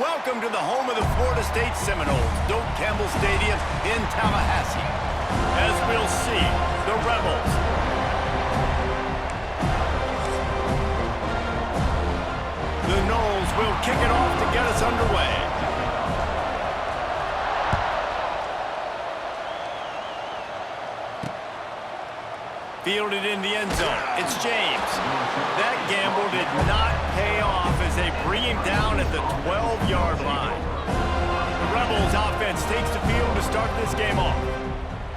Welcome to the home of the Florida State Seminoles, Doak Campbell Stadium in Tallahassee. As we'll see, the Rebels The Noles will kick it off to get us underway. Fielded in the end zone. It's James. That gamble did not pay off as they bring him down at the 12-yard line. The Rebels offense takes the field to start this game off.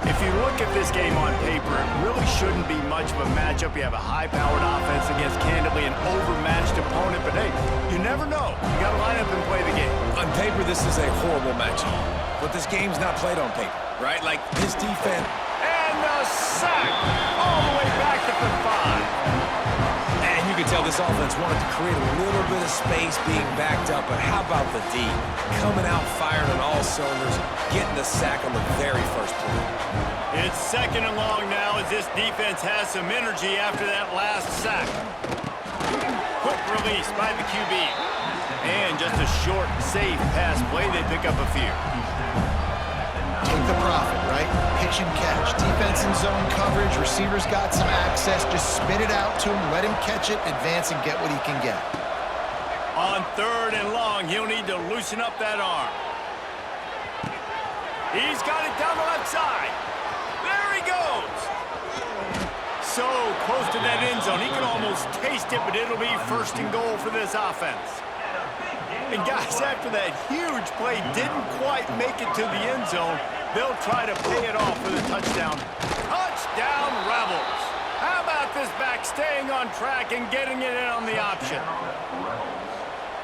If you look at this game on paper, it really shouldn't be much of a matchup. You have a high-powered offense against, candidly, an overmatched opponent. But, hey, you never know. You got to line up and play the game. On paper, this is a horrible matchup. But this game's not played on paper, right? Like, his defense... And the sack all the way back to the 5. And you can tell this offense wanted to create a little bit of space being backed up. But how about the D? Coming out firing on all cylinders, getting the sack on the very first play. It's second and long now as this defense has some energy after that last sack. Quick release by the QB. And just a short, safe pass play. They pick up a few. Take the profit, right? Pitch and catch. Defense in zone coverage. Receivers got some access. Just spit it out to him. Let him catch it, advance, and get what he can get. On third and long, he'll need to loosen up that arm. He's got it down the left side. There he goes. So close to that end zone. He can almost taste it, but it'll be first and goal for this offense. And guys, after that huge play didn't quite make it to the end zone, they'll try to pay it off with a touchdown. Touchdown, Rebels. How about this back staying on track and getting it in on the option?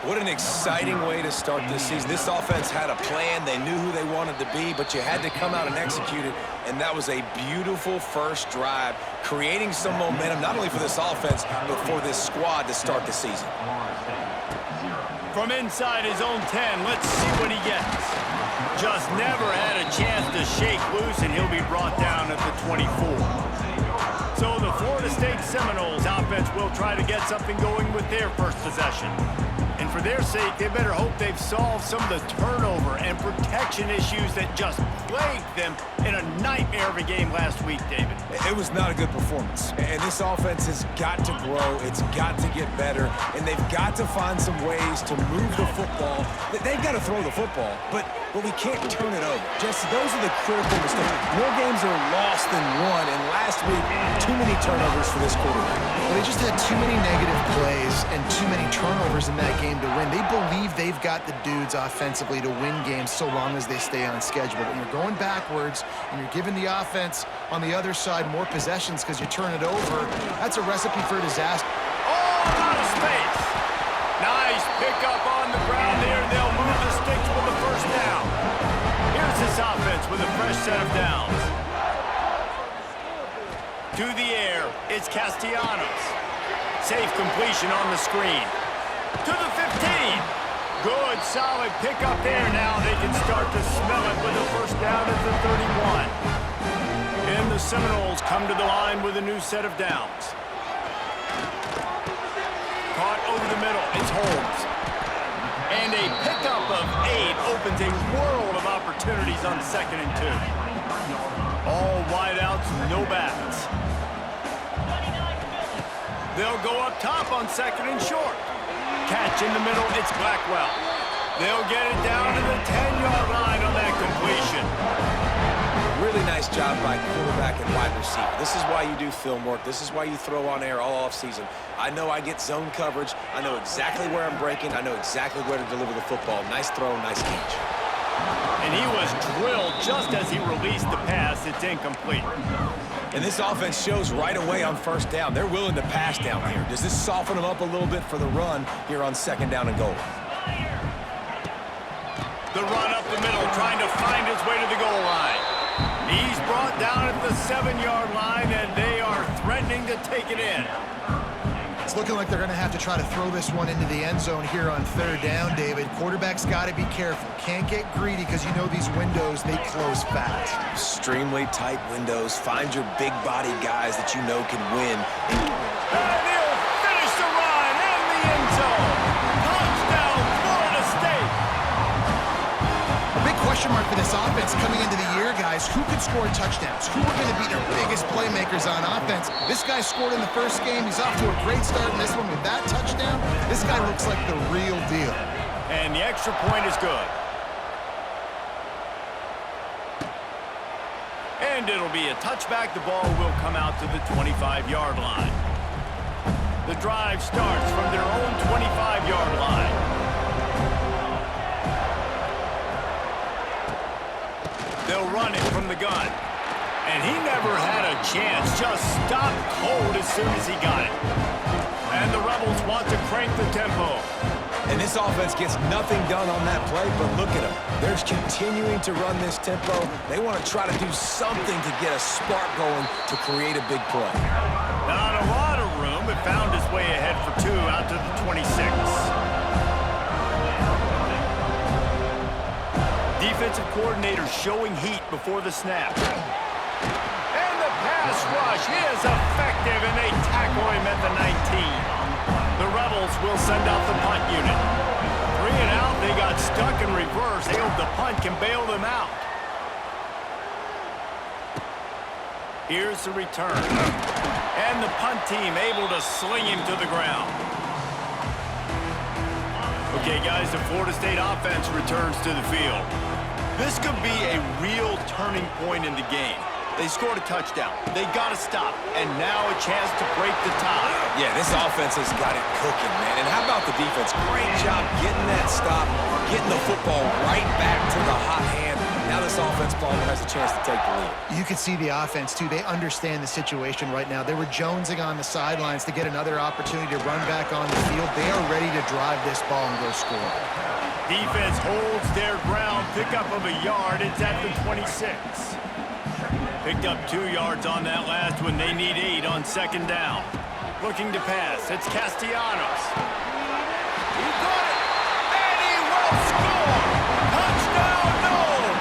What an exciting way to start this season. This offense had a plan. They knew who they wanted to be, but you had to come out and execute it. And that was a beautiful first drive, creating some momentum, not only for this offense, but for this squad to start the season. From inside his own 10, let's see what he gets. Just never had a chance to shake loose, and he'll be brought down at the 24. So the Florida State Seminoles offense will try to get something going with their first possession. And for their sake, they better hope they've solved some of the turnover and protection issues that just plagued them in a nightmare of a game last week, David. It was not a good performance. And this offense has got to grow. It's got to get better. And they've got to find some ways to move the football. They've got to throw the football, but we can't turn it over. Jesse, those are the critical mistakes. More games are lost than won. And last week, too many turnovers for this quarterback. Well, they just had too many negative plays and too many turnovers in that game to win. They believe they've got the dudes offensively to win games so long as they stay on schedule. But when you're going backwards and you're giving the offense on the other side more possessions because you turn it over, that's a recipe for disaster. Oh, out of space. Nice pickup on the ground there. They'll move the sticks with the first down. Here's this offense with a fresh set of downs. To the air, it's Castellanos. Safe completion on the screen. To the 15. Good, solid pickup there. Now they can start to smell it with a first down at the 31. And the Seminoles come to the line with a new set of downs. Caught over the middle. It's Holmes. And a pickup of 8 opens a world of opportunities on 2nd and 2. All wideouts, no backs. They'll go up top on 2nd and short. Catch in the middle, it's Blackwell. They'll get it down to the 10-yard line on that completion. Really nice job by quarterback and wide receiver. This is why you do film work. This is why you throw on air all offseason. I know I get zone coverage. I know exactly where I'm breaking. I know exactly where to deliver the football. Nice throw, nice catch. And he was drilled just as he released the pass. It's incomplete. And this offense shows right away on first down. They're willing to pass down here. Does this soften them up a little bit for the run here on 2nd down and goal? The run up the middle, trying to find his way to the goal line. He's brought down at the 7-yard line, and they are threatening to take it in. It's looking like they're going to have to try to throw this one into the end zone here on 3rd down, David. Quarterback's got to be careful. Can't get greedy because you know these windows, they close fast. Extremely tight windows. Find your big-bodied guys that you know can win. And he'll finish the run in the end zone. Touchdown, Florida State. mark for this offense coming into the year, guys. Who could score touchdowns? Who are going to be their biggest playmakers on offense? This guy scored in the first game. He's off to a great start in this one with that touchdown. This guy looks like the real deal. And the extra point is good. And it'll be a touchback. The ball will come out to the 25-yard line. The drive starts from their own 25-yard line. They'll run it from the gun. And he never had a chance. Just stopped cold as soon as he got it. And the Rebels want to crank the tempo. And this offense gets nothing done on that play, but look at them. They're continuing to run this tempo. They want to try to do something to get a spark going to create a big play. Not a lot of room, but found his way ahead for 2 out to the 26. Defensive coordinator showing heat before the snap. And the pass rush is effective, and they tackle him at the 19. The Rebels will send out the punt unit. 3 and out, they got stuck in reverse. They hope the punt can bail them out. Here's the return. And the punt team able to sling him to the ground. Okay, guys, the Florida State offense returns to the field. This could be a real turning point in the game. They scored a touchdown. They got to stop. And now a chance to break the tie. Yeah, this offense has got it cooking, man. And how about the defense? Great job getting that stop, getting the football right back to the hot hand. Now this offense, Palmer, has a chance to take the lead. You could see the offense, too. They understand the situation right now. They were jonesing on the sidelines to get another opportunity to run back on the field. They are ready to drive this ball and go score. Defense holds their ground. Pickup of a yard. It's at the 26. Picked up 2 yards on that last one. They need 8 on second down. Looking to pass. It's Castellanos. He got it. And he will score. Touchdown, Noles.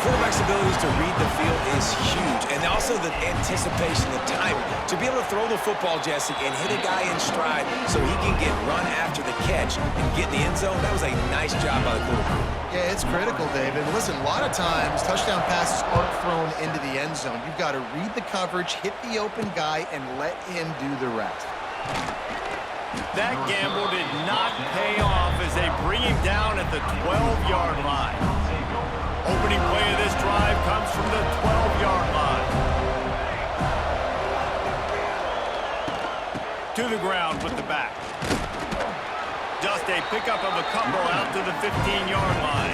Quarterback's abilities to read the field is huge. And also the anticipation, the timing. To be able to throw the football, Jesse, and hit a guy in stride so he can get run after the catch and get in the end zone, that was a nice job by the quarterback. Yeah, it's critical, David. Listen, a lot of times touchdown passes aren't thrown into the end zone. You've got to read the coverage, hit the open guy, and let him do the rest. That gamble did not pay off as they bring him down at the 12-yard line. Opening play of this drive comes from the 12-yard line. To the ground with the back. Just a pickup of a couple out to the 15-yard line.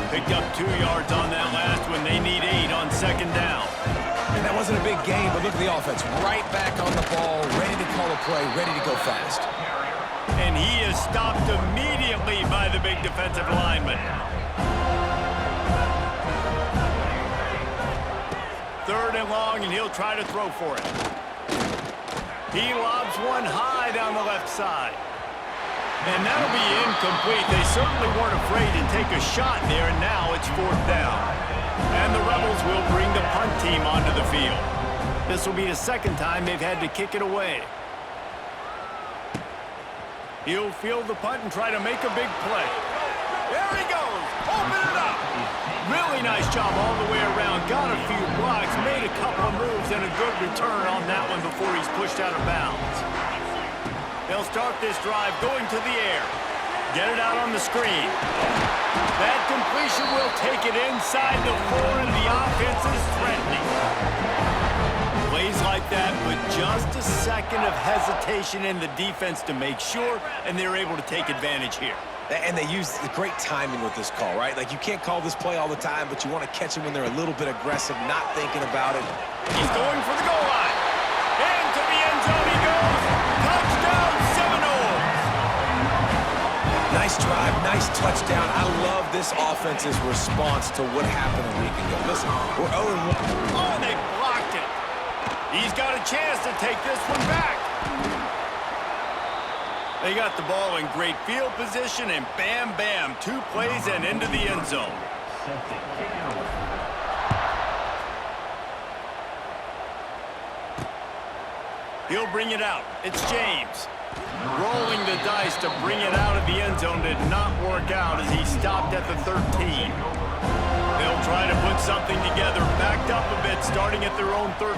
Picked up 2 yards on that last one. They need 8 on second down. And that wasn't a big gain, but look at the offense. Right back on the ball, ready to call a play, ready to go fast. And he is stopped immediately by the big defensive lineman. Third and long, and he'll try to throw for it. He lobs one high down the left side. And that'll be incomplete. They certainly weren't afraid to take a shot there, and now it's 4th down. And the Rebels will bring the punt team onto the field. This will be the second time they've had to kick it away. He'll field the punt and try to make a big play. There he goes. Open it up. Really nice job all the way around. Got a few blocks, made a couple of moves, and a good return on that one before he's pushed out of bounds. They'll start this drive going to the air. Get it out on the screen. That completion will take it inside the 4, and the offense is threatening. Plays like that, but just a second of hesitation in the defense to make sure, and they're able to take advantage here. And they use the great timing with this call, right? Like, you can't call this play all the time, but you want to catch them when they're a little bit aggressive, not thinking about it. He's going for the goal line. Into the end zone he goes. Touchdown, Seminoles. Nice drive, nice touchdown. I love this offense's response to what happened a week ago. Listen, we're 0-1. Oh, and they blocked it. He's got a chance to take this one back. They got the ball in great field position, and bam, bam, 2 plays and into the end zone. He'll bring it out. It's James. Rolling the dice to bring it out of the end zone did not work out as he stopped at the 13. They'll try to put something together, backed up a bit, starting at their own 13.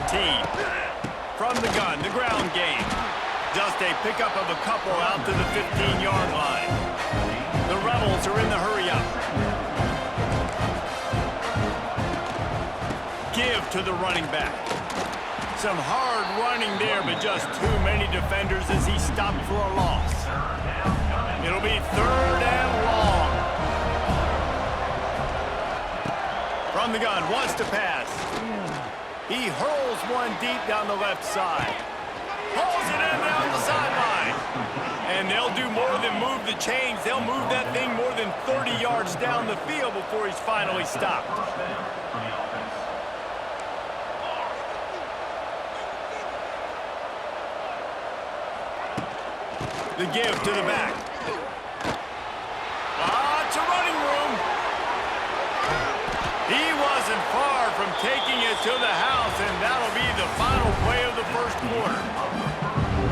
From the gun, the ground game. Just a pickup of a couple out to the 15-yard line. The Rebels are in the hurry-up. Give to the running back. Some hard running there, but just too many defenders as he stopped for a loss. It'll be 3rd and long. From the gun, wants to pass. He hurls one deep down the left side. Pulls it in down the sideline. And they'll do more than move the chains. They'll move that thing more than 30 yards down the field before he's finally stopped. The give to the back. It's a running room. He wasn't far from taking it to the house, and that'll be the final play of the first quarter.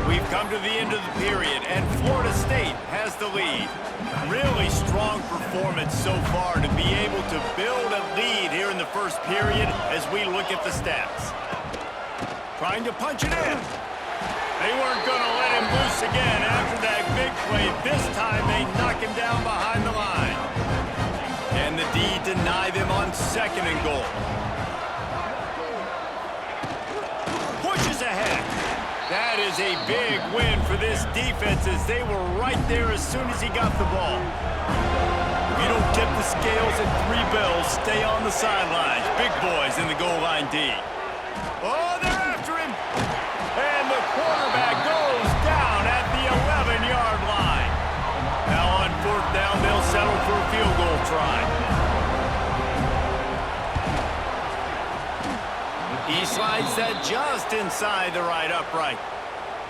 We've come to the end of the period, and Florida State has the lead. Really strong performance so far to be able to build a lead here in the first period as we look at the stats. Trying to punch it in. They weren't going to let him loose again after that big play. This time they knock him down behind the line. And the D deny them on 2nd and goal. Pushes ahead. That is a big win for this defense as they were right there as soon as he got the ball. If you don't get the scales at 3 bells, stay on the sidelines. Big boys in the goal line D. Oh, they're after him. And the quarterback goes down at the 11-yard line. Now on 4th down, they'll settle for a field goal try. He slides that just inside the right upright.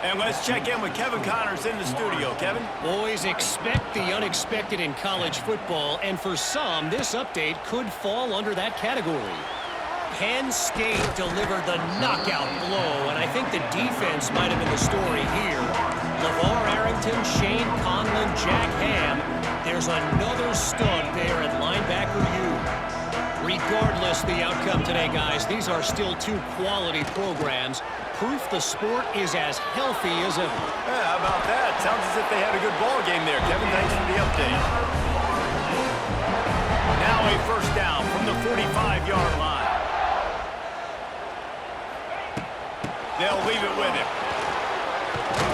And let's check in with Kevin Connors in the studio. Kevin? Boys, expect the unexpected in college football, and for some, this update could fall under that category. Penn State delivered the knockout blow, and I think the defense might have been the story here. LeVar Arrington, Shane Conlon, Jack Ham. There's another stud there at linebacker U. Regardless the outcome today, guys, these are still 2 quality programs. Proof the sport is as healthy as ever. Yeah, how about that? Sounds as if they had a good ball game there. Kevin, thanks for the update. Now a 1st down from the 45-yard line. They'll leave it with him.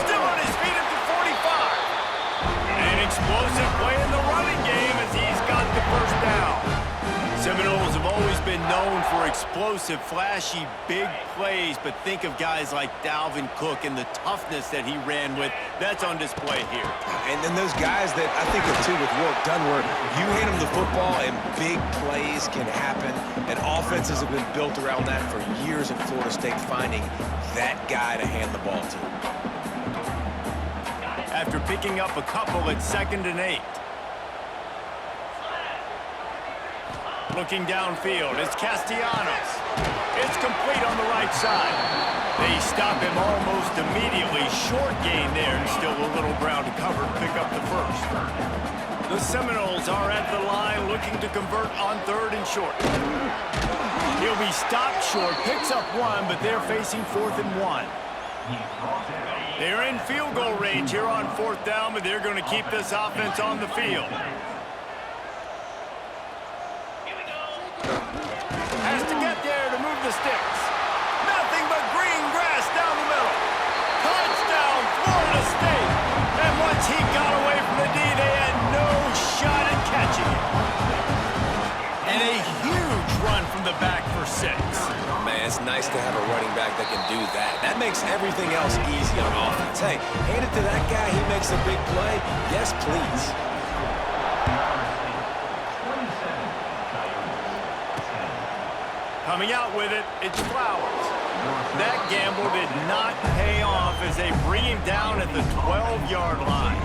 Still on his feet at the 45. An explosive play in the running game as he's got the 1st down. Seminoles have always been known for explosive, flashy, big plays, but think of guys like Dalvin Cook and the toughness that he ran with. That's on display here. And then those guys that I think of, too, with Warrick Dunn, where you hand them the football and big plays can happen, and offenses have been built around that for years at Florida State, finding that guy to hand the ball to. After picking up a couple at 2nd and 8. Looking downfield, it's Castellanos. It's complete on the right side. They stop him almost immediately. Short gain there, and still a little ground to cover to pick up the 1st. The Seminoles are at the line looking to convert on 3rd and short. He'll be stopped short, picks up 1, but they're facing 4th and 1. They're in field goal range here on 4th down, but they're going to keep this offense on the field. Has to get there to move the sticks. Nothing but green grass down the middle. Touchdown, Florida State. And once he got away from the D, they had no shot at catching it. And a huge run from the back for 6. Man, it's nice to have a running back that can do that. That makes everything else easy on offense. Hey, hand it to that guy. He makes a big play. Yes, please. Coming out with it, it's Flowers. That gamble did not pay off as they bring him down at the 12-yard line.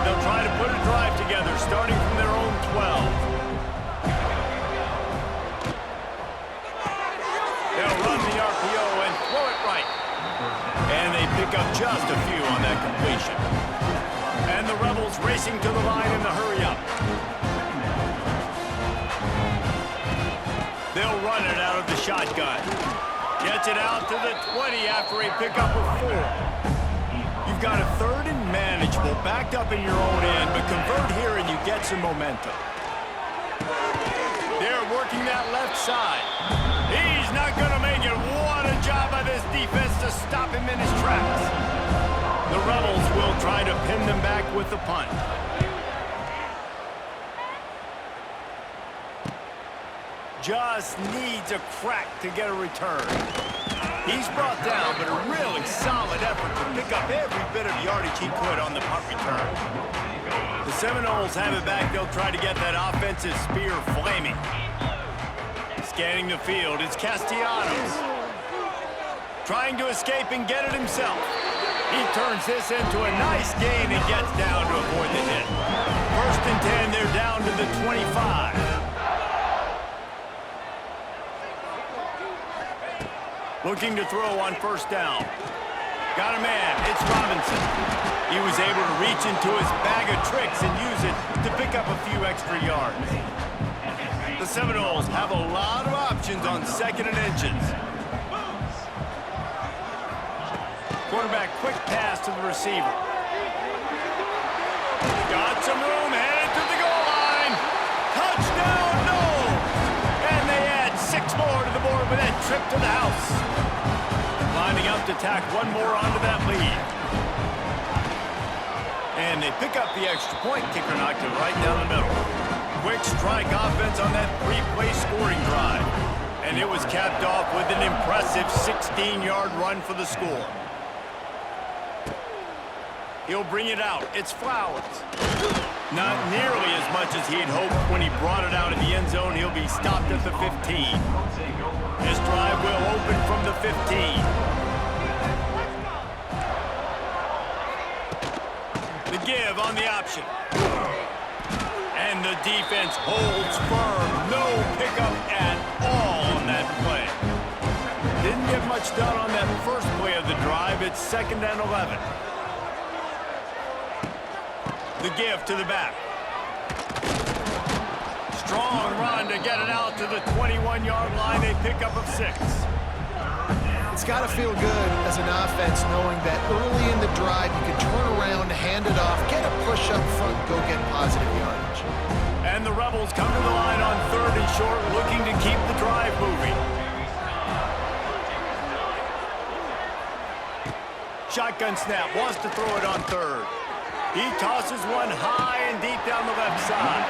They'll try to put a drive together, starting from their own 12. They'll run the RPO and throw it right. And they pick pick up just a few on that completion. And the Rebels racing to the line in the hurry-up. They'll run it out of the shotgun. Gets it out to the 20 after a pickup of 4. You've got a 3rd and manageable, backed up in your own end, but convert here and you get some momentum. They're working that left side. He's not going to make it. What a job by this defense to stop him in his tracks. The Rebels will try to pin them back with the punt. Just needs a crack to get a return. He's brought down, but a really solid effort to pick up every bit of yardage he could on the punt return. The Seminoles have it back. They'll try to get that offensive spear flaming. Scanning the field, it's Castellanos. Trying to escape and get it himself. He turns this into a nice gain and gets down to avoid the hit. 1st and 10, they're down to the 25. Looking to throw on 1st down. Got a man, it's Robinson. He was able to reach into his bag of tricks and use it to pick up a few extra yards. The Seminoles have a lot of options on 2nd and inches. Quarterback quick pass to the receiver. Got some room, headed to the goal line. Touchdown, Noles! And they add 6 more to the board with that trip to the house. Lining up to tack 1 more onto that lead. And they pick up the extra point. Kicker knocked it right down the middle. Quick strike offense on that 3-play scoring drive. And it was capped off with an impressive 16-yard run for the score. He'll bring it out. It's Flowers. Not nearly as much as he'd hoped when he brought it out of the end zone. He'll be stopped at the 15. This drive will open from the 15. The give on the option. And the defense holds firm. No pickup at all on that play. Didn't get much done on that first play of the drive. It's 2nd and 11. The give to the back. Strong run to get it out to the 21-yard line. A pickup of 6. It's got to feel good as an offense knowing that early in the drive you can turn around, hand it off, get a push up front, go get positive yardage. And the Rebels come to the line on 3rd and short, looking to keep the drive moving. Shotgun snap, wants to throw it on 3rd. He tosses one high and deep down the left side.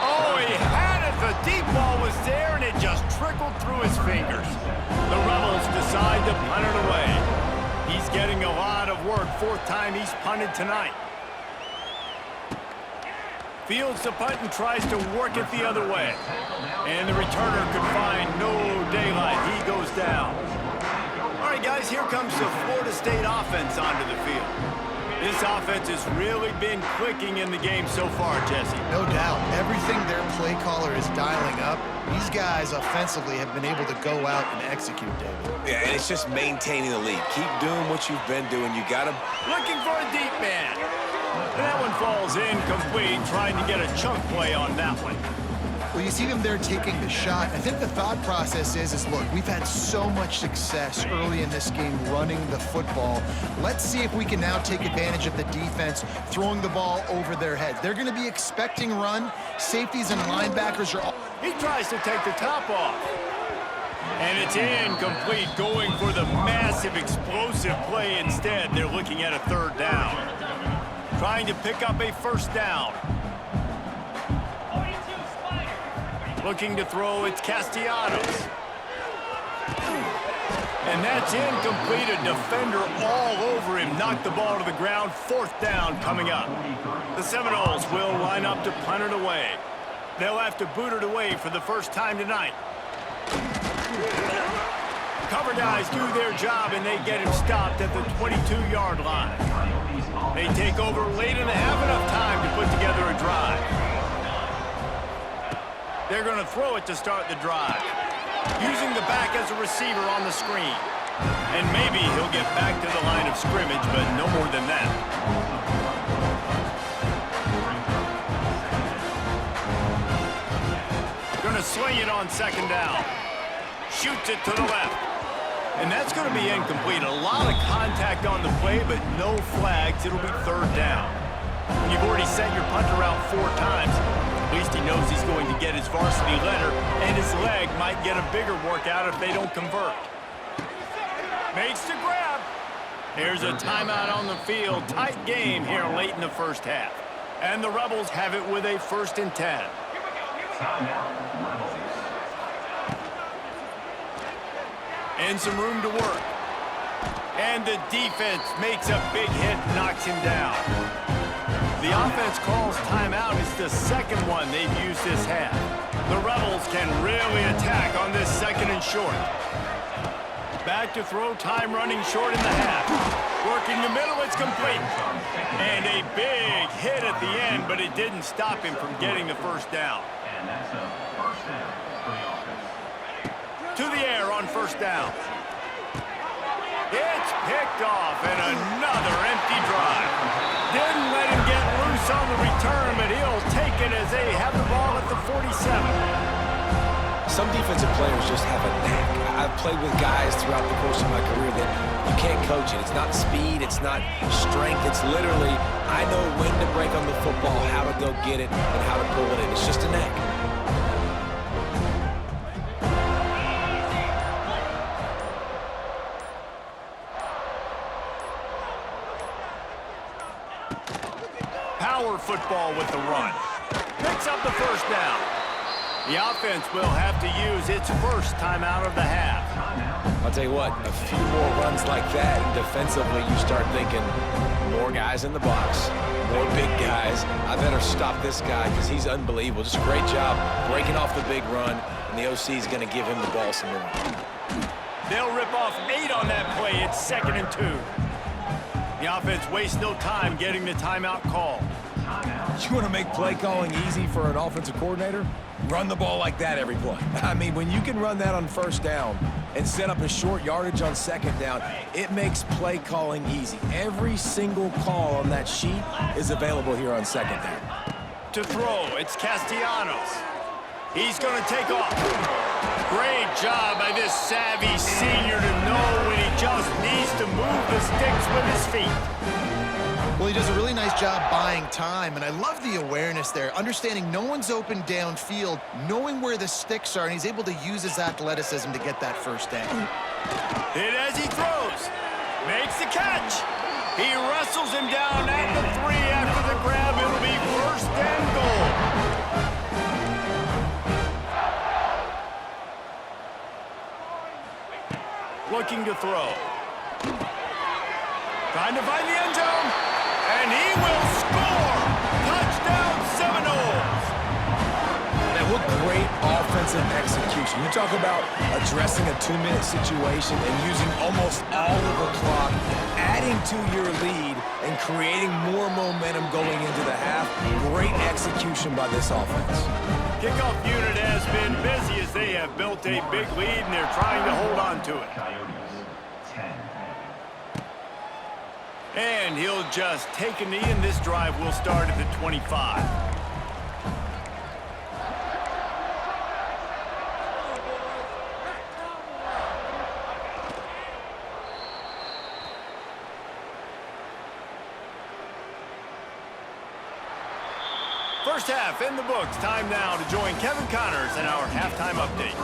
Oh, he had it. The deep ball was there, and it just trickled through his fingers. The Rebels decide to punt it away. He's getting a lot of work. 4th time he's punted tonight. Fields the punt and tries to work it the other way. And the returner could find no daylight. He goes down. All right, guys, here comes the Florida State offense onto the field. This offense has really been clicking in the game so far, Jesse. No doubt. Everything their play caller is dialing up, these guys offensively have been able to go out and execute, David. Yeah, and it's just maintaining the lead. Keep doing what you've been doing. You got to... Looking for a deep man. And that one falls incomplete, trying to get a chunk play on that one. Well, you see them there taking the shot. I think the thought process is look, we've had so much success early in this game running the football. Let's see if we can now take advantage of the defense throwing the ball over their heads. They're going to be expecting run. Safeties and linebackers are all... He tries to take the top off. And it's incomplete, going for the massive explosive play instead. They're looking at a 3rd down. Trying to pick up a 1st down. Looking to throw, it's Castellanos. And that's incomplete. A defender all over him. Knocked the ball to the ground. 4th down coming up. The Seminoles will line up to punt it away. They'll have to boot it away for the first time tonight. Cover guys do their job, and they get him stopped at the 22-yard line. They take over late and have enough time to put together a drive. They're going to throw it to start the drive. Using the back as a receiver on the screen. And maybe he'll get back to the line of scrimmage, but no more than that. Going to swing it on second down. Shoots it to the left. And that's going to be incomplete. A lot of contact on the play, but no flags. It'll be third down. When you've already sent your punter out 4 times, at least he knows he's going to get his varsity letter, and his leg might get a bigger workout if they don't convert. Makes the grab. There's a timeout on the field. Tight game here late in the first half. And the Rebels have it with a 1st and 10. And some room to work. And the defense makes a big hit, knocks him down. The offense calls timeout. It's the second one they've used this half. The Rebels can really attack on this 2nd and short. Back to throw, time running short in the half. Working the middle, it's complete. And a big hit at the end, but it didn't stop him from getting the 1st down. To the air on 1st down. It's picked off, and another empty drive. Didn't let him get loose on the return, but he'll take it as they have the ball at the 47. Some defensive players just have a knack. I've played with guys throughout the course of my career that you can't coach it. It's not speed, it's not strength. It's literally, I know when to break on the football, how to go get it, and how to pull it in. It's just a knack. Power football with the run. Picks up the 1st down. The offense will have to use its 1st timeout of the half. I'll tell you what, a few more runs like that, and defensively you start thinking more guys in the box, more big guys. I better stop this guy because he's unbelievable. Just a great job breaking off the big run, and the OC is going to give him the ball some more. They'll rip off 8 on that play. It's 2nd and 2. The offense wastes no time getting the timeout call. You want to make play calling easy for an offensive coordinator? Run the ball like that every play. I mean, when you can run that on 1st down and set up a short yardage on 2nd down, it makes play calling easy. Every single call on that sheet is available here on 2nd down. To throw, it's Castellanos. He's going to take off. Great job by this savvy senior to know when he just needs to move the sticks with his feet. Well, he does a really nice job buying time, and I love the awareness there, understanding no one's open downfield, knowing where the sticks are, and he's able to use his athleticism to get that 1st down. Hit as he throws. Makes the catch. He wrestles him down at the 3 after the grab. It'll be 1st and goal. Looking to throw. Trying to find the end zone. And he will score! Touchdown Seminoles! Man, what great offensive execution. You talk about addressing a 2-minute situation and using almost all of the clock, adding to your lead, and creating more momentum going into the half. Great execution by this offense. Kickoff unit has been busy as they have built a big lead, and they're trying to hold on to it. And he'll just take a knee, and this drive will start at the 25. First half in the books. Time now to join Kevin Connors in our halftime update.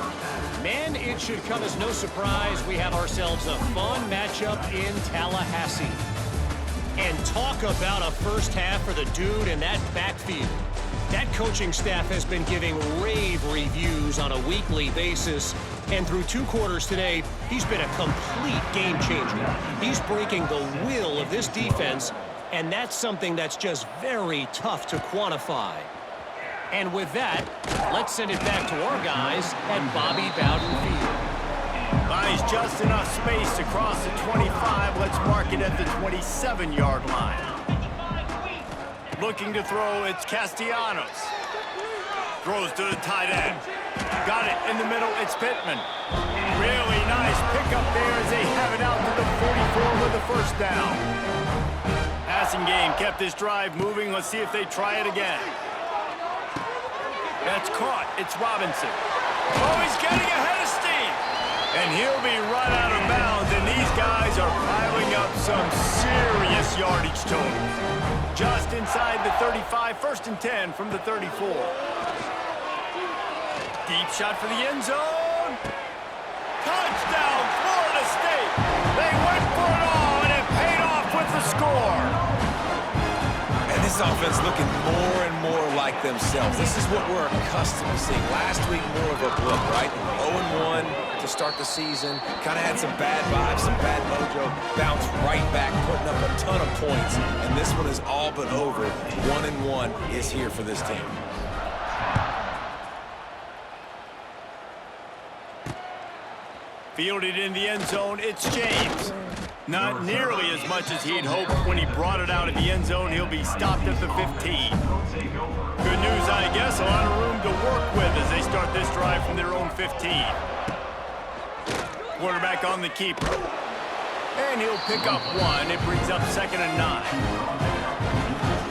Man, it should come as no surprise we have ourselves a fun matchup in Tallahassee. And talk about a 1st half for the dude in that backfield. That coaching staff has been giving rave reviews on a weekly basis. And through 2 quarters today, he's been a complete game changer. He's breaking the will of this defense, and that's something that's just very tough to quantify. And with that, let's send it back to our guys at Bobby Bowden Field. Buys just enough space across the 25. Let's mark it at the 27-yard line. Looking to throw, it's Castellanos. Throws to the tight end. Got it in the middle, it's Pittman. Really nice pickup there as they have it out to the 44 with the first down. Passing game kept this drive moving. Let's see if they try it again. That's caught. It's Robinson. Oh, he's getting ahead of steam. And he'll be run out of bounds, and these guys are piling up some serious yardage totals. Just inside the 35, 1st and 10 from the 34. Deep shot for the end zone. Touchdown, Florida State. They went for it all, and it paid off with the score. And this offense looking more and more like themselves. This is what we're accustomed to seeing. Last week, more of a blip, right? 0-1 to start the season. Kind of had some bad vibes, some bad mojo. Bounced right back, putting up a ton of points. And this one is all but over. 1-1 is here for this team. Fielded in the end zone, it's James. Not nearly as much as he'd hoped when he brought it out of the end zone. He'll be stopped at the 15. Good news, I guess. A lot of room to work with as they start this drive from their own 15. Quarterback on the keeper. And he'll pick up one. It brings up 2nd and 9.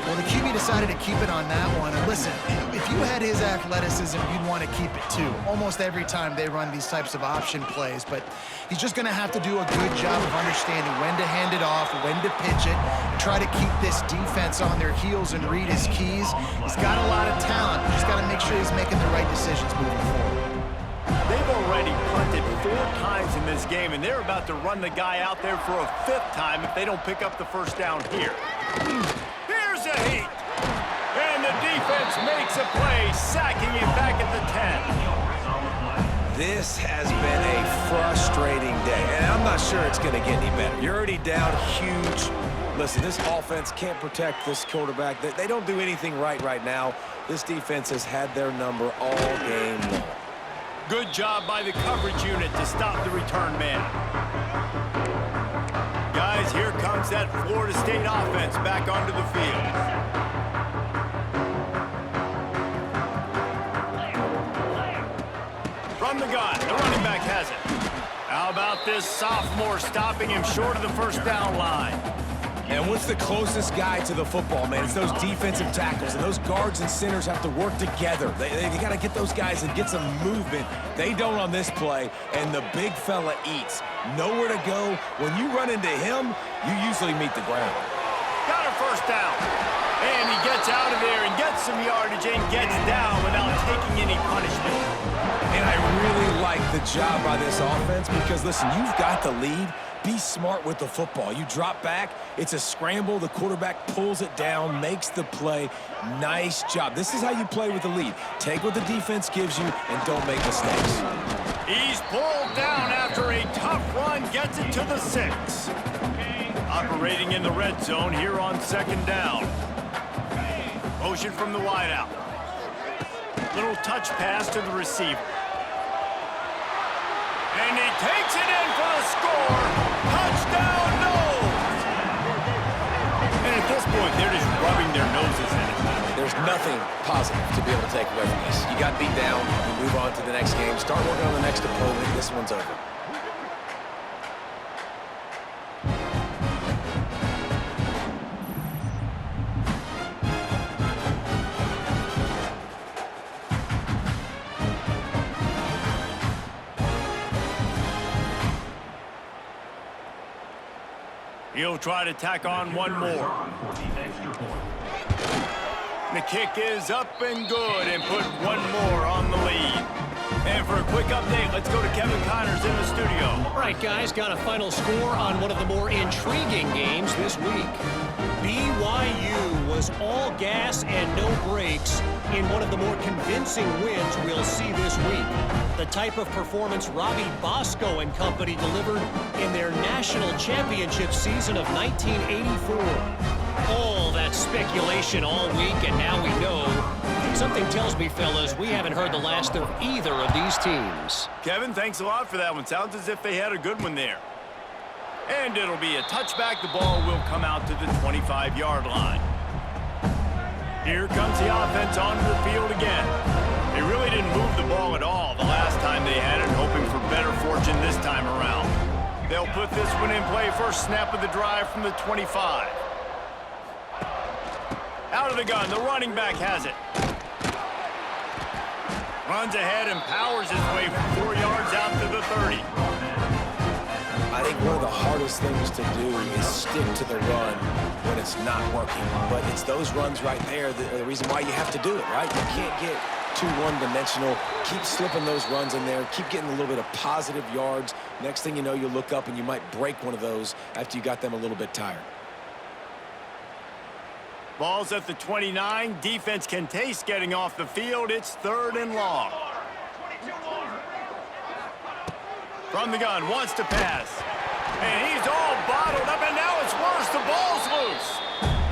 Well, the QB decided to keep it on that one. And listen, if you had his athleticism, you'd want to keep it too. Almost every time they run these types of option plays. But he's just going to have to do a good job of understanding when to hand it off, when to pitch it, and try to keep this defense on their heels and read his keys. He's got a lot of talent. Just got to make sure he's making the right decisions moving forward. They've already punted 4 times in this game, and they're about to run the guy out there for a 5th time if they don't pick up the first down here. Here's a heat. And the defense makes a play, sacking him back at the 10. This has been a frustrating day, and I'm not sure it's going to get any better. You're already down huge. Listen, this offense can't protect this quarterback. They don't do anything right now. This defense has had their number all game long. Good job by the coverage unit to stop the return man. Guys, here comes that Florida State offense back onto the field. From the gun, the running back has it. How about this sophomore stopping him short of the first down line? And what's the closest guy to the football, man? It's those defensive tackles, and those guards and centers have to work together. They got to get those guys and get some movement. They don't on this play, and the big fella eats. Nowhere to go. When you run into him, you usually meet the ground. Got a first down. And he gets out of there and gets some yardage and gets down without taking any punishment. And I really like the job by this offense because, listen, you've got the lead. Be smart with the football. You drop back, it's a scramble. The quarterback pulls it down, makes the play. Nice job. This is how you play with the lead. Take what the defense gives you and don't make mistakes. He's pulled down after a tough run, gets it to the 6. Operating in the red zone here on 2nd down. Motion from the wideout. Little touch pass to the receiver. And he takes it in for the score. Touchdown, Noles! And at this point, they're just rubbing their noses in it. There's nothing positive to be able to take away from this. You got beat down, you move on to the next game, start working on the next opponent. This one's over. He'll try to tack on one more. The kick is up and good and put one more on the lead. And for a quick update, let's go to Kevin Connors in the studio. All right, guys, got a final score on one of the more intriguing games this week. BYU was all gas and no brakes in one of the more convincing wins we'll see this week. The type of performance Robbie Bosco and company delivered in their national championship season of 1984. All that speculation all week, and now we know. Something tells me, fellas, we haven't heard the last of either of these teams. Kevin, thanks a lot for that one. Sounds as if they had a good one there. And it'll be a touchback. The ball will come out to the 25-yard line. Here comes the offense onto the field again. They really didn't move the ball at all the last time they had it, hoping for better fortune this time around. They'll put this one in play first snap of the drive from the 25. Out of the gun, the running back has it. Runs ahead and powers his way from 4 yards out to the 30. I think one of the hardest things to do is stick to the run when it's not working. But it's those runs right there that are the reason why you have to do it, right? You can't get too one-dimensional. Keep slipping those runs in there. Keep getting a little bit of positive yards. Next thing you know, you look up and you might break one of those after you got them a little bit tired. Ball's at the 29. Defense can taste getting off the field. It's 3rd and long. From the gun, wants to pass. And he's all bottled up, and now it's worse. The ball's loose.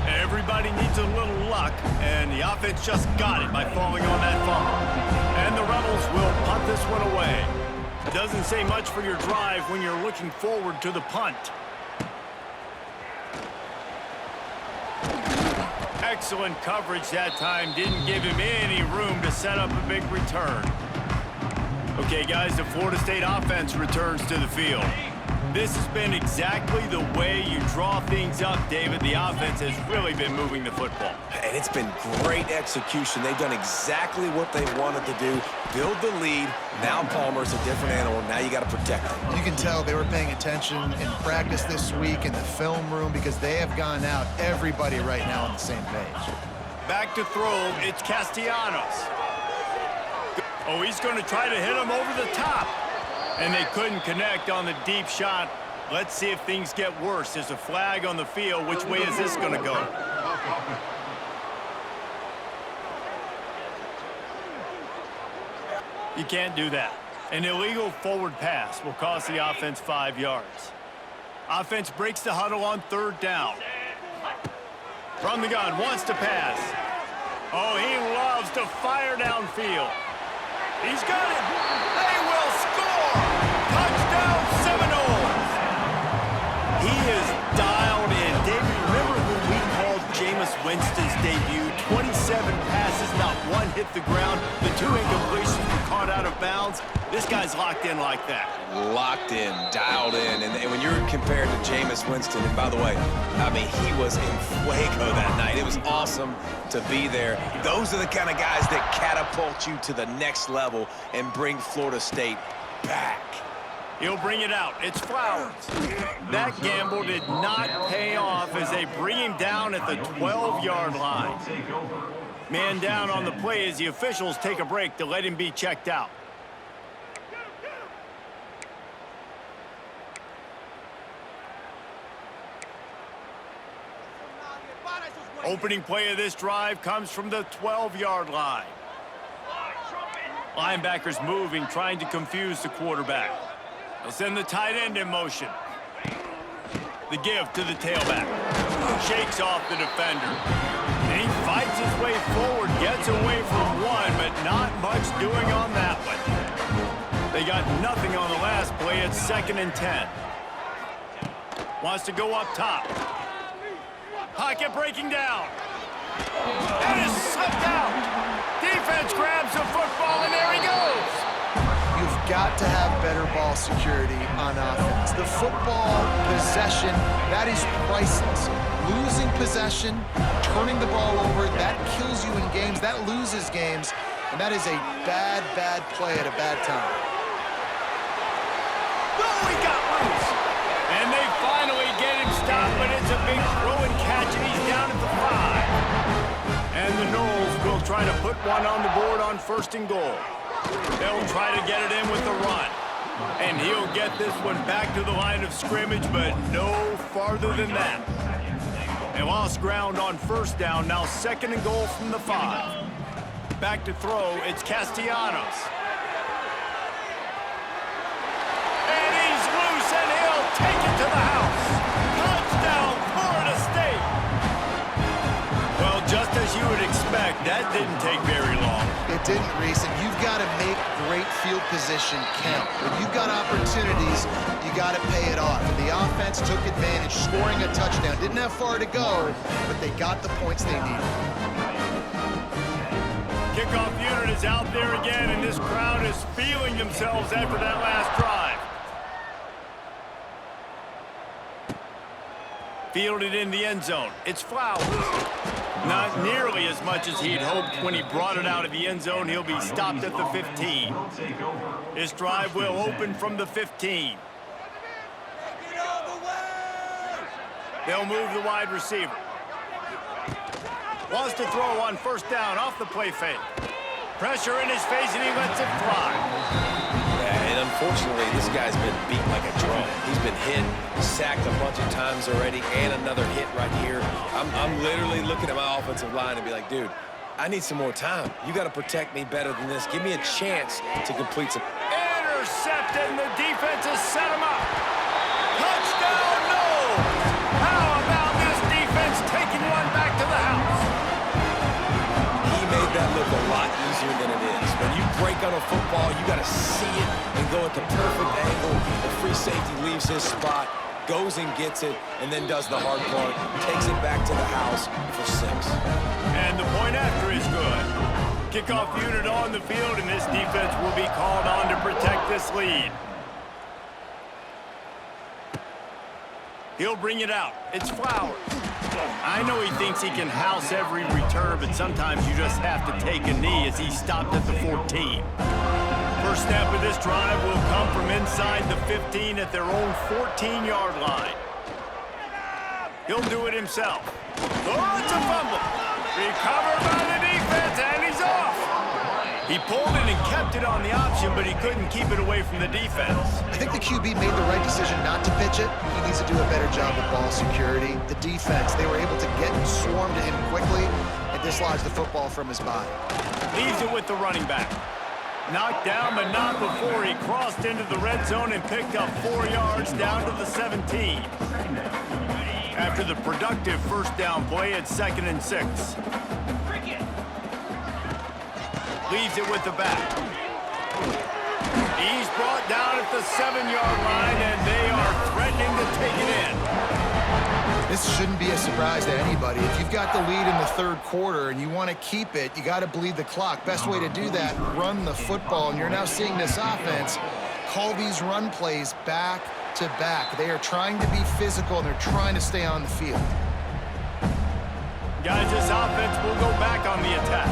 Everybody needs a little luck, and the offense just got it by falling on that fumble. And the Rebels will punt this one away. It doesn't say much for your drive when you're looking forward to the punt. Excellent coverage that time. Didn't give him any room to set up a big return. Okay, guys, the Florida State offense returns to the field. This has been exactly the way you draw things up, David. The offense has really been moving the football. And it's been great execution. They've done exactly what they wanted to do. Build the lead. Now Palmer's a different animal. Now you got to protect him. You can tell they were paying attention in practice this week in the film room because they have gone out, everybody right now on the same page. Back to throw, it's Castellanos. Oh, he's going to try to hit him over the top. And they couldn't connect on the deep shot. Let's see if things get worse. There's a flag on the field. Which way is this going to go? You can't do that. An illegal forward pass will cost the offense 5 yards. Offense breaks the huddle on 3rd down. From the gun, wants to pass. Oh, he loves to fire downfield. He's got it. They will score. Touchdown Seminoles. He is dialed in. David, remember when we called Jameis Winston's debut? 27 passes, not one hit the ground. The 2 incompletions were caught out of bounds. This guy's locked in like that. Locked in, dialed in. And when you're compared to Jameis Winston, and by the way, I mean, he was in fuego that night. It was awesome to be there. Those are the kind of guys that catapult you to the next level and bring Florida State back. He'll bring it out. It's Flowers. That gamble did not pay off as they bring him down at the 12-yard line. Man down on the play as the officials take a break to let him be checked out. Opening play of this drive comes from the 12-yard line. Linebackers moving, trying to confuse the quarterback. They'll send the tight end in motion. The give to the tailback. Shakes off the defender. And he fights his way forward, gets away from one, but not much doing on that one. They got nothing on the last play. It's 2nd and 10. Wants to go up top. Pocket breaking down. And is slipped out. Defense grabs the football, and there he goes. You've got to have better ball security on offense. The football possession, that is priceless. Losing possession, turning the ball over, that kills you in games, that loses games, and that is a bad, bad play at a bad time. Oh, he got loose. And they finally get him stopped, but it's a big throw and catch, and he's down at the 5. And the Noles will try to put one on the board on 1st and goal. They'll try to get it in with the run. And he'll get this one back to the line of scrimmage, but no farther than that. They lost ground on 1st down, now 2nd and goal from the 5. Back to throw, it's Castellanos. And he's loose, and he'll take it to the house. Touchdown, Florida State. Well, just as you would expect, that didn't take very long. It didn't, Reese, and you've got to make great field position count. When you've got opportunities, you got to pay it off. And the offense took advantage, scoring a touchdown. Didn't have far to go, but they got the points they needed. Kickoff unit is out there again, and this crowd is feeling themselves after that last drive. Fielded in the end zone. It's Flowers. Not nearly as much as he'd hoped when he brought it out of the end zone. He'll be stopped at the 15. This drive will open from the 15. They'll move the wide receiver. Wants to throw on first down off the play fake. Pressure in his face, and he lets it fly. Yeah, and unfortunately, this guy's been beat like a drum. He's been hit, sacked a bunch of times already, and another hit right here. I'm literally looking at my offensive line and be like, dude, I need some more time. You got to protect me better than this. Give me a chance to complete some. Intercepted, and the defense has set him up. Touchdown, no! How about this defense taking one back to the house? He made that look a lot easier than it is. When you break on a football, you got to see it and go at the perfect angle. The free safety leaves his spot, goes and gets it, and then does the hard part, takes it back to the house for 6. And the point after is good. Kickoff unit on the field, and this defense will be called on to protect this lead. He'll bring it out. It's Flowers. I know he thinks he can house every return, but sometimes you just have to take a knee as he stopped at the 14. First snap of this drive will come from inside the 15 at their own 14-yard line. He'll do it himself. Oh, it's a fumble. Recovered by the defense, and he's off. He pulled it and kept it on the option, but he couldn't keep it away from the defense. I think the QB made the right decision not to pitch it. He needs to do a better job with ball security. The defense, they were able to get and swarm to him quickly and dislodge the football from his body. Leaves it with the running back. Knocked down, but not before he crossed into the red zone and picked up 4 yards down to the 17. After the productive first down play, it's 2nd and 6. Leaves it with the back. He's brought down at the 7-yard line, and they are threatening to take it in. This shouldn't be a surprise to anybody. If you've got the lead in the 3rd quarter and you want to keep it, you got to bleed the clock. Best way to do that, run the football. And you're now seeing this offense call these run plays back to back. They are trying to be physical, and they're trying to stay on the field. Guys, this offense will go back on the attack.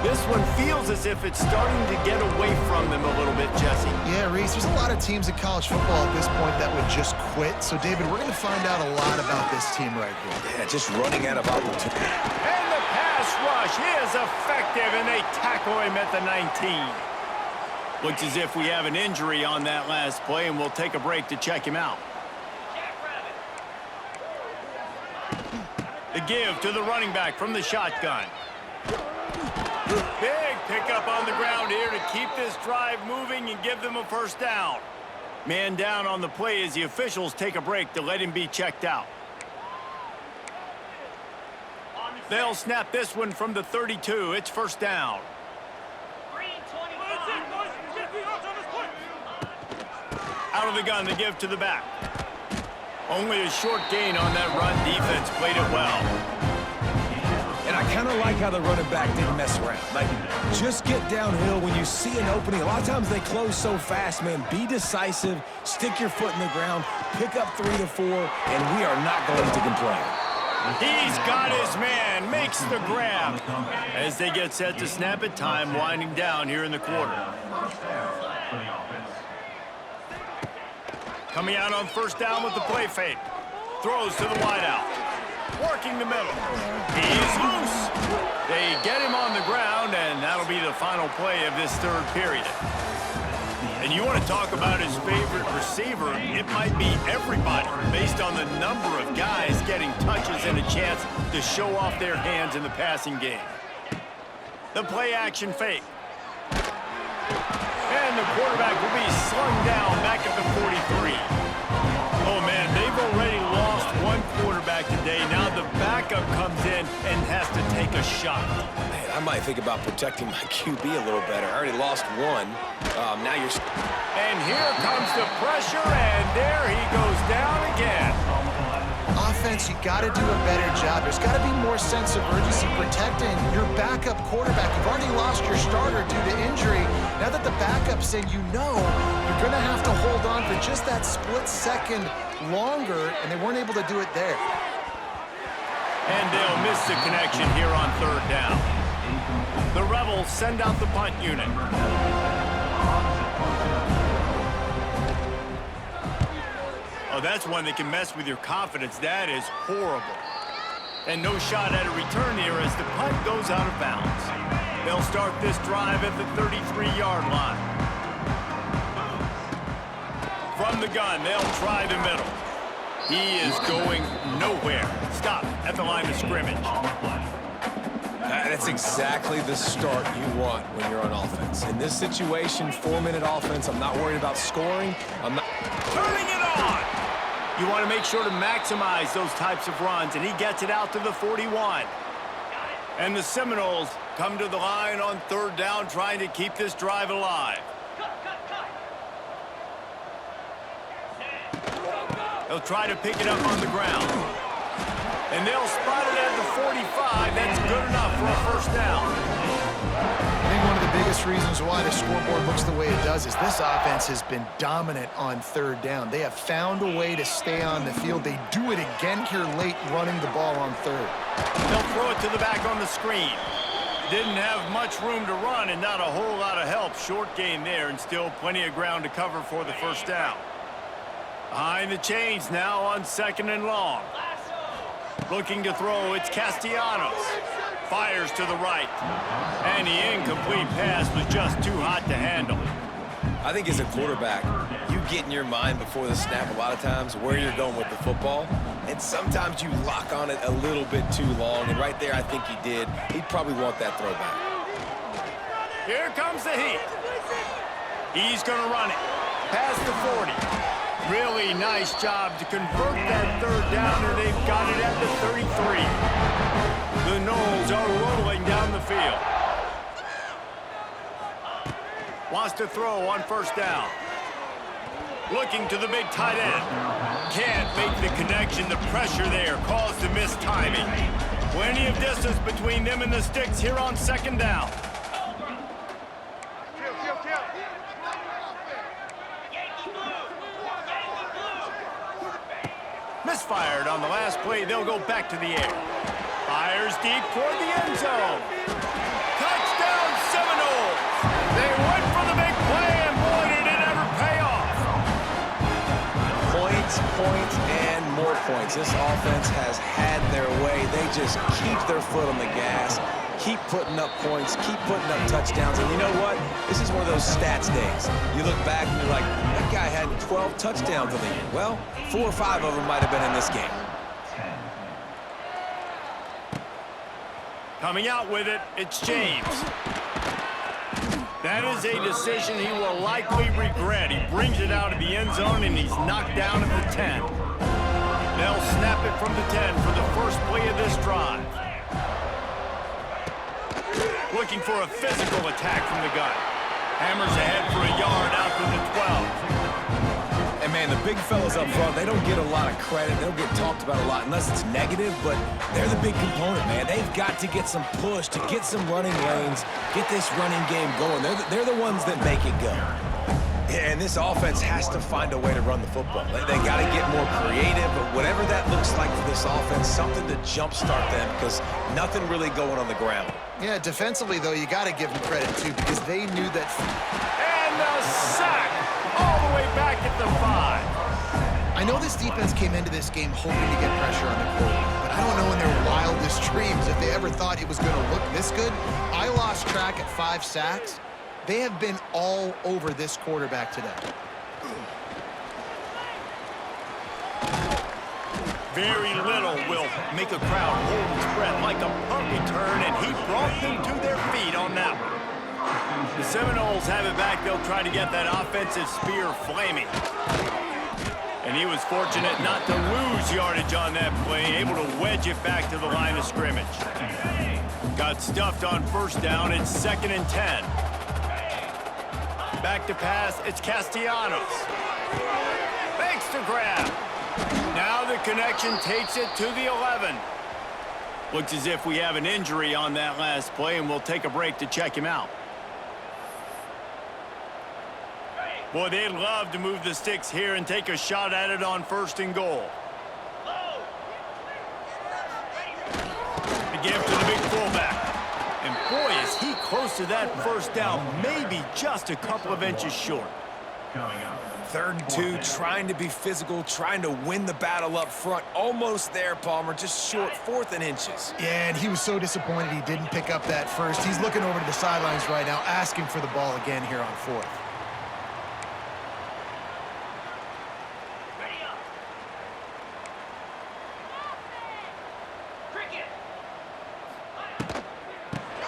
This one feels as if it's starting to get away from them a little bit, Jesse. Yeah, Reese, there's a lot of teams in college football at this point that would just quit. So, David, we're going to find out a lot about this team right here. Yeah, just running out of opportunity. And the pass rush is effective, and they tackle him at the 19. Looks as if we have an injury on that last play, and we'll take a break to check him out. The give to the running back from the shotgun. Big pickup on the ground here to keep this drive moving and give them a first down. Man down on the play as the officials take a break to let him be checked out. They'll snap this one from the 32. It's first down. Out of the gun, the give to the back. Only a short gain on that run. Defense played it well. And I kind of like how the running back didn't mess around. Like, just get downhill when you see an opening. A lot of times they close so fast, man. Be decisive, stick your foot in the ground, pick up 3 to 4, and we are not going to complain. He's got his man, makes the grab. As they get set to snap it, time winding down here in the quarter. Coming out on first down with the play fake. Throws to the wideout. Working the middle. He's loose. They get him on the ground, and that'll be the final play of this 3rd period. And you want to talk about his favorite receiver, it might be everybody, based on the number of guys getting touches and a chance to show off their hands in the passing game. The play action fake. And the quarterback will be slung down back at the 43. Oh, man, they've already lost one quarterback today. Now the backup comes in and has to take a shot. Man, I might think about protecting my QB a little better. I already lost one. Now you're... And here comes the pressure, and there he goes down again. offense, you got to do a better job. There's got to be more sense of urgency protecting your backup quarterback. You've already lost your starter due to injury. Now that the backup's in, you know you're going to have to hold on for just that split second longer, and they weren't able to do it there. And they'll miss the connection here on third down. The Rebels send out the punt unit. Oh, that's one that can mess with your confidence. That is horrible. And no shot at a return here as the punt goes out of bounds. They'll start this drive at the 33-yard line. From the gun, they'll try the middle. He is going nowhere. Stop at the line of scrimmage. That's exactly the start you want when you're on offense. In this situation, 4-minute offense, I'm not worried about scoring. I'm not Turning it on. You want to make sure to maximize those types of runs, and he gets it out to the 41. And the Seminoles come to the line on third down, trying to keep this drive alive. They'll try to pick it up on the ground. And they'll spot it at the 45. That's good enough for a first down. I think one of the biggest reasons why the scoreboard looks the way it does is this offense has been dominant on third down. They have found a way to stay on the field. They do it again here late, running the ball on third. They'll throw it to the back on the screen. Didn't have much room to run and not a whole lot of help. Short gain there and still plenty of ground to cover for the first down. Behind the chains now on second and long. Looking to throw, it's Castellanos. Fires to the right. And the incomplete pass was just too hot to handle. I think as a quarterback, you get in your mind before the snap a lot of times where you're going with the football. And sometimes you lock on it a little bit too long. And right there, I think he did. He'd probably want that throwback. Here comes the heat. He's going to run it. Past the 40. Really nice job to convert that third down, and they've got it at the 33. The Noles are rolling down the field. Wants to throw on first down. Looking to the big tight end. Can't make the connection. The pressure there caused the missed timing. Plenty of distance between them and the sticks here on second down. Misfired on the last play. They'll go back to the air. Fires deep toward the end zone. Touchdown Seminoles! They went for the big play, and boy, did it ever pay off. Points, and more points. This offense has had their way. They just keep their foot on the gas, keep putting up points, keep putting up touchdowns. And you know what? This is one of those stats days. You look back and you're like, that guy had 12 touchdowns in the year. Well, 4 or 5 of them might have been in this game. Coming out with it, it's James. That is a decision he will likely regret. He brings it out of the end zone, and he's knocked down at the 10. They'll snap it from the 10 for the first play of this drive. Looking for a physical attack from the gun. Hammers ahead for a yard out to the 12. And, man, the big fellas up front, they don't get a lot of credit. They don't get talked about a lot unless it's negative, but they're the big component, man. They've got to get some push, to get some running lanes, get this running game going. They're the ones that make it go. Yeah, and this offense has to find a way to run the football. They got to get more creative, but whatever that looks like for this offense, something to jumpstart them because nothing really going on the ground. Yeah, defensively, though, you got to give them credit, too, because they knew that. And the sack all the way back at the 5. I know this defense came into this game hoping to get pressure on the quarterback, but I don't know in their wildest dreams if they ever thought it was going to look this good. I lost track at 5 sacks. They have been all over this quarterback today. Very little will make a crowd hold its breath like a punt return, and he brought them to their feet on that one. The Seminoles have it back. They'll try to get that offensive spear flaming. And he was fortunate not to lose yardage on that play, able to wedge it back to the line of scrimmage. Got stuffed on first down. It's 2nd and 10. Back to pass. It's Castellanos. Fakes to grab. Now the connection takes it to the 11. Looks as if we have an injury on that last play, and we'll take a break to check him out. Boy, they'd love to move the sticks here and take a shot at it on 1st and goal. The give to the big fullback. And boy, is he close to that 1st down, maybe just a couple of inches short. 3rd and 2, trying to be physical, trying to win the battle up front. Almost there, Palmer, just short, 4th and inches. Yeah, and he was so disappointed he didn't pick up that first. He's looking over to the sidelines right now, asking for the ball again here on 4th.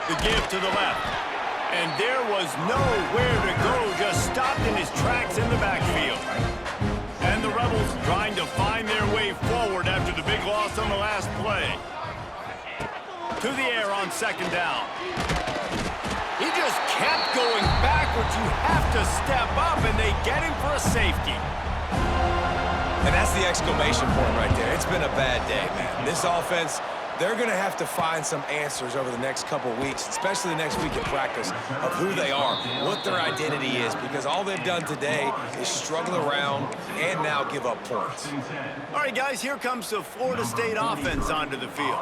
The give to the left. And there was nowhere to go, just stopped in his tracks in the backfield. And the Rebels trying to find their way forward after the big loss on the last play. To the air on 2nd down. He just kept going backwards. You have to step up, and they get him for a safety. And that's the exclamation point right there. It's been a bad day, man. This offense, they're going to have to find some answers over the next couple weeks, especially next week at practice, of who they are, what their identity is, because all they've done today is struggle around and now give up points. All right, guys, here comes the Florida State offense onto the field.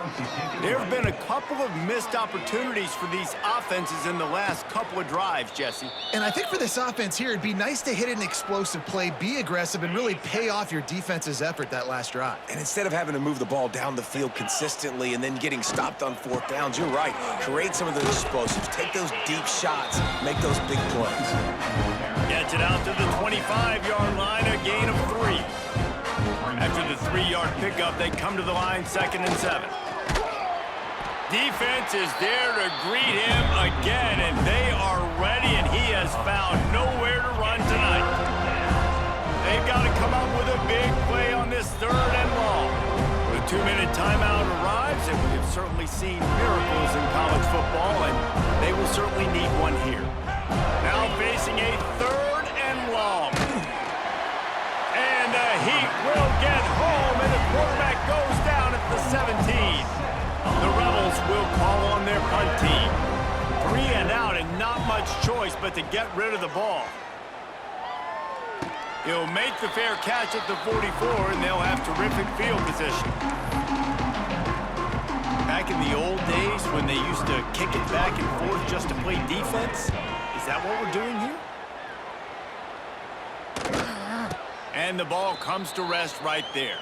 There have been a couple of missed opportunities for these offenses in the last couple of drives, Jesse. And I think for this offense here, it'd be nice to hit an explosive play, be aggressive, and really pay off your defense's effort that last drive. And instead of having to move the ball down the field consistently and then getting stopped on 4th downs, you're right. Create some of those explosives. Take those deep shots. Make those big plays. Gets it out to the 25-yard line, a gain of 3. After the 3-yard pickup, they come to the line 2nd and 7. Defense is there to greet him again, and they are ready, and he has found nowhere to run tonight. They've got to come up with a big play on this 3rd and long. The 2-minute timeout arrives, and we have certainly seen miracles in college football, and they will certainly need one here. Now facing a 3rd and long. And the Heat will get home, and the quarterback goes down at the 17. The Rebels will call on their punt team. 3 and out, and not much choice but to get rid of the ball. He'll make the fair catch at the 44, and they'll have terrific field position. Back in the old days when they used to kick it back and forth just to play defense, is that what we're doing here? And the ball comes to rest right there.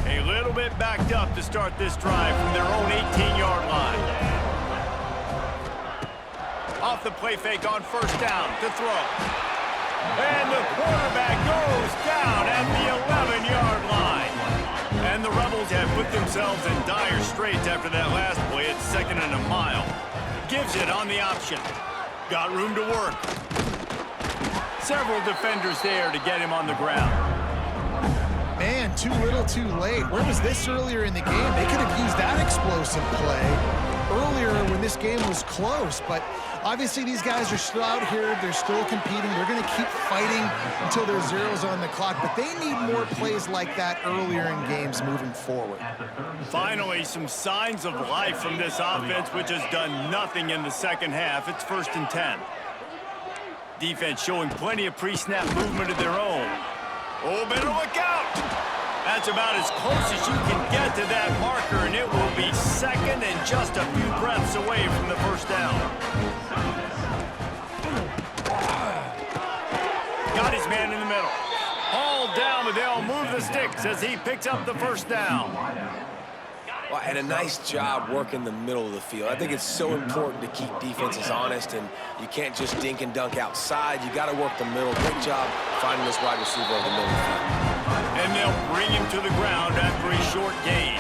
A little bit backed up to start this drive from their own 18-yard line. Off the play fake on 1st down to throw. And the quarterback goes down at the 11-yard line. And the Rebels have put themselves in dire straits after that last play at 2nd and a mile. Gives it on the option. Got room to work. Several defenders there to get him on the ground. Man, too little, too late. Where was this earlier in the game? They could have used that explosive play earlier when this game was close, but obviously these guys are still out here. They're still competing. They're going to keep fighting until there's zeros on the clock, but they need more plays like that earlier in games moving forward. Finally, some signs of life from this offense, which has done nothing in the 2nd half. It's 1st and 10. Defense showing plenty of pre-snap movement of their own. Oh, better look out! That's about as close as you can get to that marker, and it will be 2nd and just a few breaths away from the 1st down. Got his man in the middle. Hauled down, but they'll move the sticks as he picks up the 1st down. Well, and a nice job working the middle of the field. I think it's so important to keep defenses honest, and you can't just dink and dunk outside. You got to work the middle. Great job finding this wide receiver over the middle of the field. And they'll bring him to the ground after a short gain.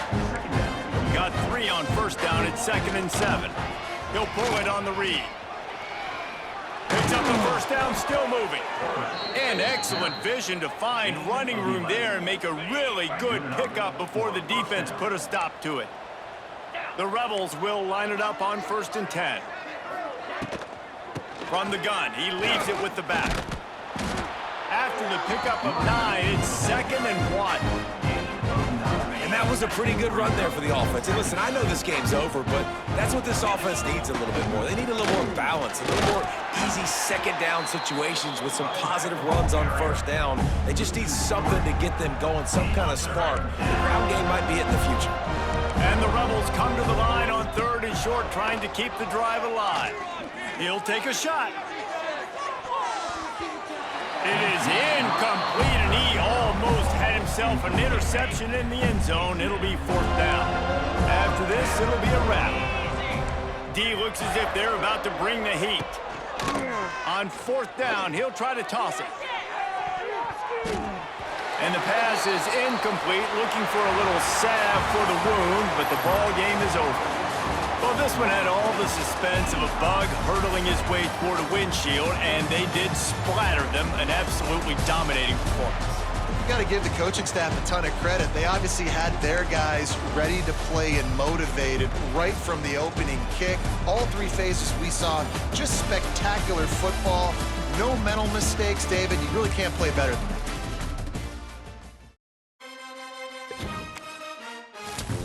Got 3 on 1st down at 2nd and 7. He'll pull it on the read. Picks up the 1st down, still moving. And excellent vision to find running room there and make a really good pickup before the defense put a stop to it. The Rebels will line it up on 1st and 10. From the gun, he leaves it with the back. After after the pickup of 9, it's 2nd and 1. And that was a pretty good run there for the offense. And listen, I know this game's over, but that's what this offense needs a little bit more. They need a little more balance, a little more easy second down situations with some positive runs on first down. They just need something to get them going, some kind of spark. The ground game might be it in the future. And the Rebels come to the line on 3rd and short, trying to keep the drive alive. He'll take a shot. It is incomplete, and he almost had himself an interception in the end zone. It'll be 4th down. After this, it'll be a wrap. D looks as if they're about to bring the heat. On 4th down, he'll try to toss it. And the pass is incomplete, looking for a little salve for the wound, but the ball game is over. Well, this one had all the suspense of a bug hurtling his way toward a windshield, and they did splatter them, an absolutely dominating performance. You got to give the coaching staff a ton of credit. They obviously had their guys ready to play and motivated right from the opening kick. All 3 phases we saw, just spectacular football. No mental mistakes, David. You really can't play better than that.